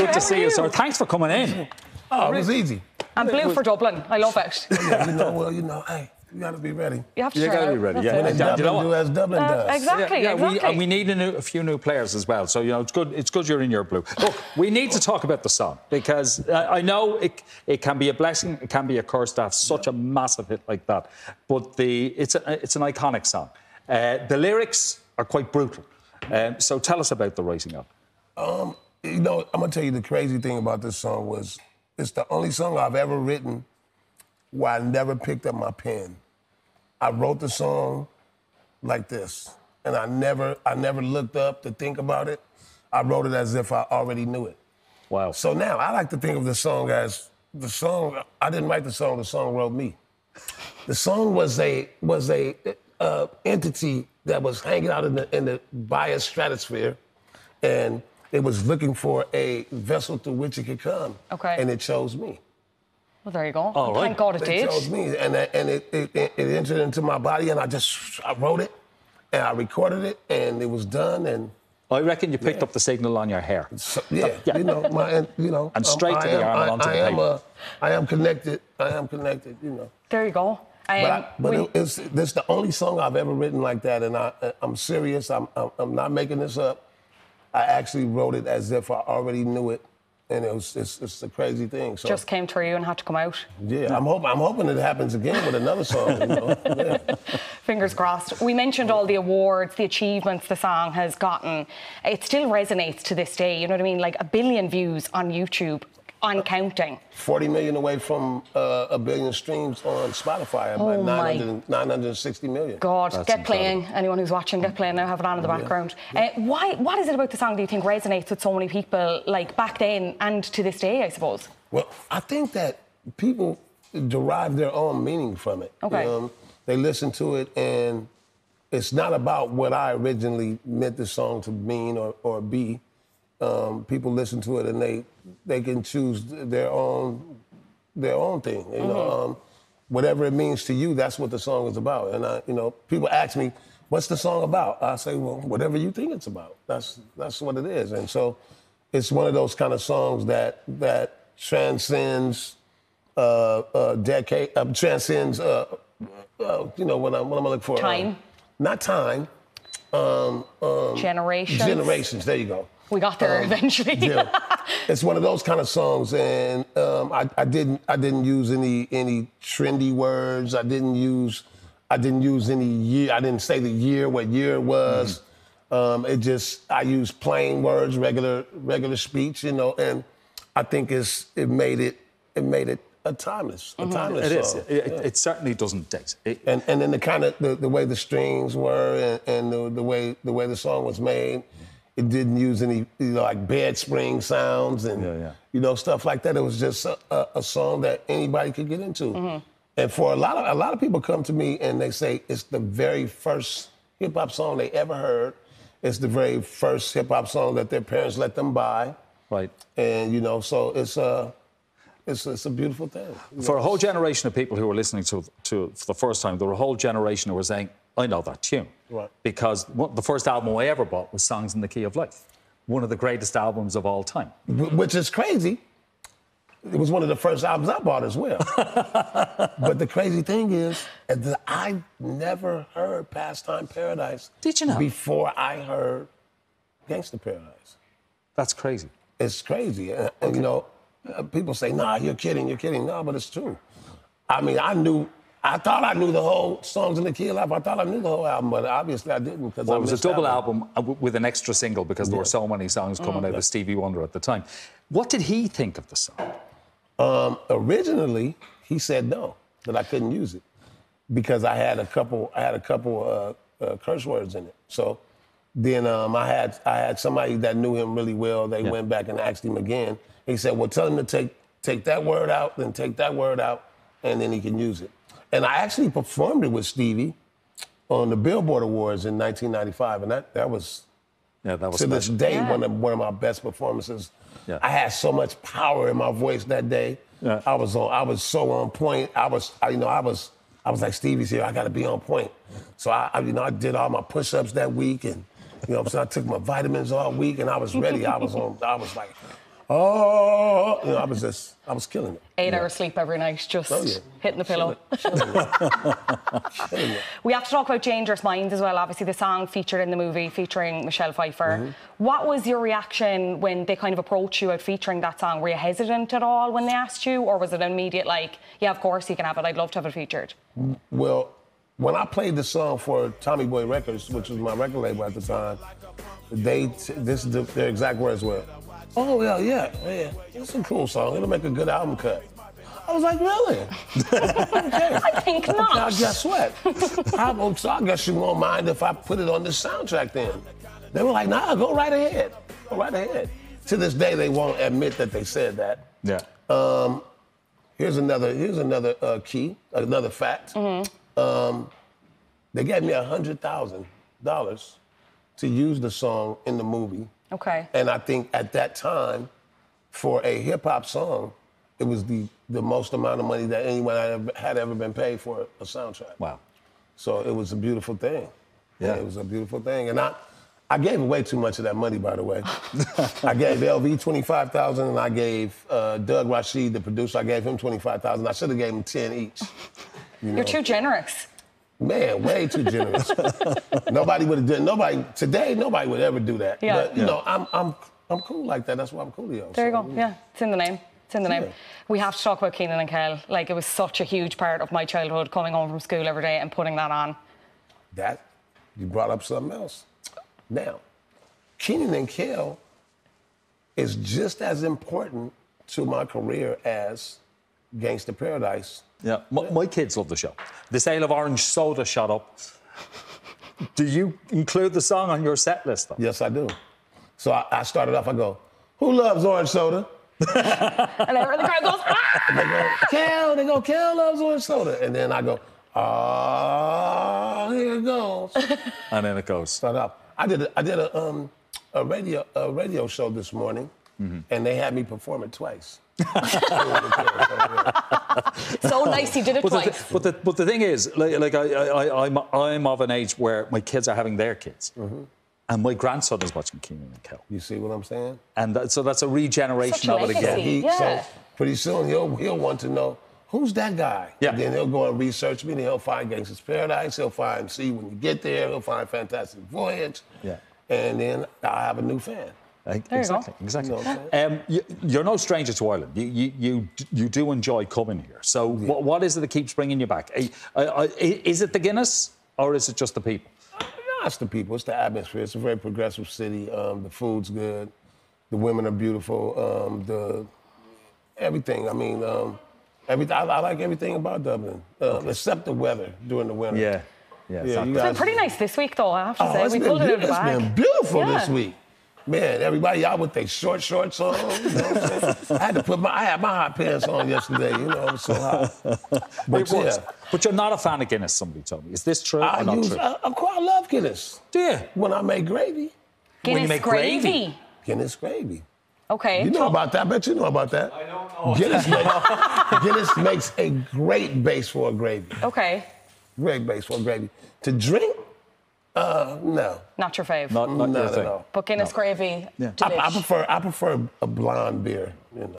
Good to see you, sir. Thanks for coming in. Oh, it was easy. And blue for Dublin. I love it. Yeah, hey, you got to be ready. You have to You got to be ready. Yeah. When Dublin do as Dublin does. Exactly, exactly. We need a few new players as well. So, it's good you're in your blue. Look, we need to talk about the song because I know it can be a blessing, it can be a curse to have such a massive hit like that. But it's an iconic song. The lyrics are quite brutal. So tell us about the writing of it. I'm going to tell you the crazy thing about this song was it's the only song I've ever written where I never picked up my pen. I wrote the song like this, and I never looked up to think about it. I wrote it as if I already knew it. Wow. So now I like to think of the song as the song. I didn't write the song wrote me. The song was a entity that was hanging out in the biostratosphere, and it was looking for a vessel through which it could come. Okay. And it chose me. Well, there you go. All right. Thank God it did. It chose me, and it entered into my body, and I wrote it, and I recorded it, and it was done, and I reckon you picked up the signal on your hair. So, and straight to the arm and onto the paper. I am connected. There you go. This is the only song I've ever written like that, and I'm serious. I'm not making this up. I actually wrote it as if I already knew it, and it's a crazy thing. So just came through and had to come out. Yeah, I'm hoping it happens again with another song. Yeah. Fingers crossed. We mentioned all the awards, the achievements the song has gotten. It still resonates to this day. You know what I mean? Like 1 billion views on YouTube. On counting. 40 million away from 1 billion streams on Spotify. About 960 million. God, That's get incredible. Playing. Anyone who's watching, get playing now. Have it on in the background. What is it about the song do you think resonates with so many people, like back then and to this day, I suppose? Well, I think that people derive their own meaning from it. Okay. They listen to it, and it's not about what I originally meant the song to mean or be. People listen to it, and they can choose their own thing. You know, whatever it means to you, that's what the song is about. And people ask me, "What's the song about?" I say, "Well, whatever you think it's about. That's what it is." And so, it's one of those kind of songs that transcends decade, transcends. What I'm looking for. Time. Not time. Generations. Generations. There you go. We got there eventually. Yeah. It's one of those kind of songs, and I didn't use any trendy words. I didn't use any year. I didn't say the year, what year it was. I used plain words, regular speech, and I think it made it a timeless song. It is. It certainly doesn't date. And then the kind of the way the strings were and the way the song was made. It didn't use any like bed spring sounds and stuff like that. It was just a song that anybody could get into. And for a lot of people come to me and they say it's the very first hip hop song they ever heard. It's the very first hip hop song that their parents let them buy. Right. And so it's a beautiful thing. For a whole generation of people who were listening to for the first time, there were a whole generation who were saying, I know that tune. Right. Because the first album I ever bought was Songs in the Key of Life. One of the greatest albums of all time. Which is crazy. It was one of the first albums I bought as well. But the crazy thing is that I never heard Pastime Paradise. Did you not? Before I heard Gangsta Paradise. That's crazy. It's crazy. And people say, nah, you're kidding. No, but it's true. I mean, I thought I knew the whole Songs in the Key of Life. I thought I knew the whole album, but obviously I didn't. Well, it was a double album with an extra single because there were so many songs coming out of Stevie Wonder at the time. What did he think of the song? Originally, he said no, that I couldn't use it because I had a couple curse words in it. So then I had somebody that knew him really well. They went back and asked him again. He said, well, tell him to take that word out, then take that word out, and then he can use it. And I actually performed it with Stevie on the Billboard Awards in 1995, and that was to this day one of my best performances. Yeah. I had so much power in my voice that day. Yeah. I was so on point. I was like, Stevie's here. I got to be on point. So I did all my push-ups that week, and so I took my vitamins all week, and I was ready. I was like oh, you know, I was killing it. 8 hours sleep every night, just hitting the pillow. Killing it. We have to talk about Dangerous Minds as well. Obviously, the song featured in the movie featuring Michelle Pfeiffer. What was your reaction when they kind of approached you out featuring that song? Were you hesitant at all when they asked you, or was it an immediate like, yeah, of course you can have it, I'd love to have it featured? Well, when I played the song for Tommy Boy Records, which was my record label at the time, their exact words were, oh, yeah, it's a cool song. It'll make a good album cut. I was like, really? Okay. I think not. Now, guess what? So I guess you won't mind if I put it on the soundtrack then. They were like, nah, go right ahead. Go right ahead. To this day, they won't admit that they said that. Yeah. Here's another key, another fact. They gave me $100,000 to use the song in the movie. Okay. And I think at that time, for a hip hop song, it was the most amount of money that anyone had ever been paid for a soundtrack. Wow. So it was a beautiful thing. Yeah. It was a beautiful thing. And I gave away too much of that money, by the way. I gave LV $25,000, and I gave Doug Rashid, the producer, I gave him $25,000. I should have gave him 10 each. You're too generous. Man, way too generous. Nobody would have done. Today, nobody would ever do that. Yeah. But you know, I'm cool like that. That's why I'm Coolio. There you go. Yeah, it's in the name. It's in the name. Yeah. We have to talk about Keenan and Kel. Like, it was such a huge part of my childhood, coming home from school every day and putting that on. You brought up something else. Now, Keenan and Kel is just as important to my career as Gangsta Paradise. Yeah, my kids love the show. The sale of orange soda shot up. Do you include the song on your set list, though? Yes, I do. So I started off, I go, who loves orange soda? And then the crowd goes, ah! And they go, Kel loves orange soda. And then I go, oh, here it goes. And then it goes. Start off. I did a radio show this morning, and they had me perform it twice. So nice, he did it twice. But the thing is, I'm of an age where my kids are having their kids. And my grandson is watching Keenan and Kel. You see what I'm saying? And so that's a regeneration of it again. So pretty soon he'll want to know, who's that guy? Yeah. And then he'll go and research me, and he'll find Gangsta's Paradise, he'll find See When You Get There, he'll find Fantastic Voyage. Yeah. And then I'll have a new fan. Exactly. You know what I'm saying? You're no stranger to Ireland. You do enjoy coming here. So what is it that keeps bringing you back? Is it the Guinness, or is it just the people? No, it's the people. It's the atmosphere. It's a very progressive city. The food's good. The women are beautiful. Everything. I mean, I like everything about Dublin, except the weather during the winter. Yeah. It's been pretty nice this week, though, I have to say. We pulled it out of the bag. It's been beautiful this week. Man, everybody out with their shorts on. You know what I'm saying? I had my hot pants on yesterday. You know, it was so hot. But you're not a fan of Guinness, somebody told me. Is this true or not true? Of course, I love Guinness. Do you? When I make gravy. Guinness gravy? Guinness gravy. Okay. You know about that? I bet you know about that. I don't know. Guinness makes a great base for a gravy. Okay. Great base for a gravy. To drink? No. Not your fave? Not your thing. At all. But Guinness gravy, I prefer a blonde beer.